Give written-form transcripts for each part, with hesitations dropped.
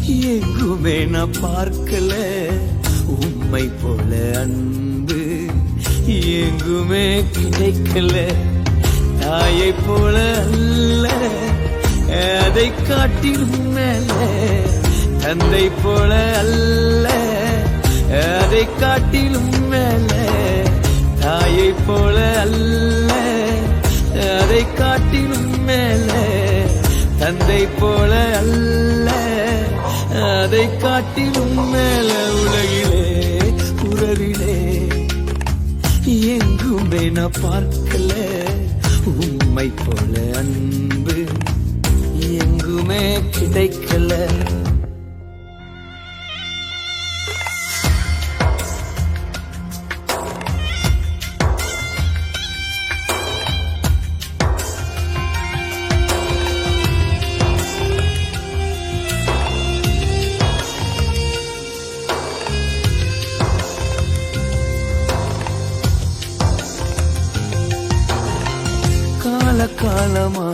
எங்குமே நான் பார்க்கல உம்மை போல அன்பு எங்குமே கிடைக்கல. தாயை போல அல்ல அதை காட்டிலும் மேல, தந்தை போல அல்ல அதை காட்டிலும் மேல, தாயை போல அல்ல அதை காட்டிலும் மேல, தந்தை போல அல்ல அதை காட்டிலும் மேல. உலகிலே உறவிலே எங்குமே நான் பார்க்கல உம்மை போல அன்பு எங்குமே கிடைக்கல. காலமா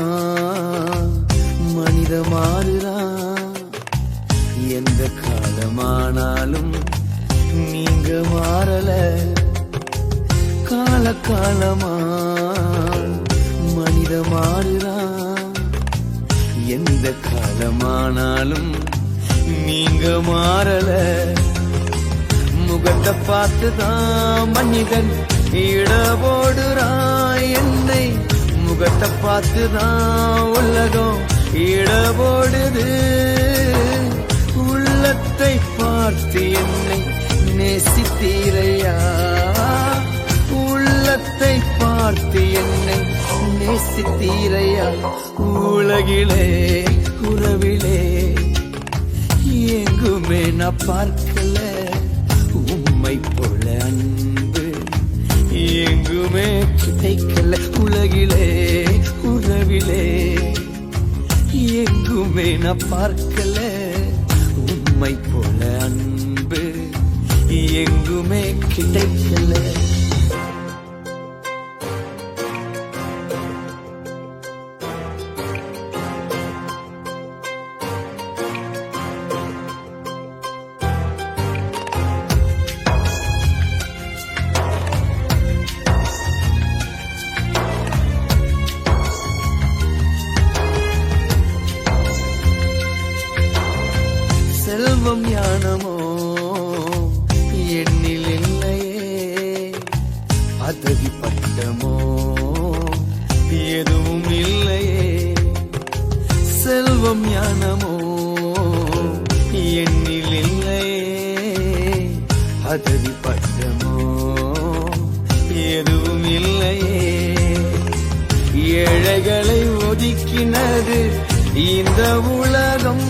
மனித மாறுதான், எந்த காலமானாலும் நீங்க மாறல. காலமா மனித மாறுதான், எந்த காலமானாலும் நீங்க மாறல. முகத்தை பார்த்துதான் மனிதன் இடபோடுறான் என்னை, முகத்தை பார்த்துதான் உலகம் இடபோடுது. உள்ளத்தை பார்த்து என்னை நேசித்தீரையா, உள்ளத்தை பார்த்து என்னை நேசித்தீரையா. உலகிலே உறவிலே எங்குமே நான் பார்க்கல உம்மை போல அன்பு எங்குமே கிடைக்கல. உலகிலே உறவிலே எங்குமே நான் பார்க்கல உம்மை போல அன்பு எங்குமே கிடைக்கல. செல்வம் ஞானமோ எண்ணில் இல்லையே, பதவி பட்டமோ எதுவும் இல்லையே. செல்வம் ஞானமோ எண்ணில் இல்லையே, பதவி பட்டமோ எதுவும் இல்லையே. ஏழைகளை ஒதுக்கினது இந்த உலகம்,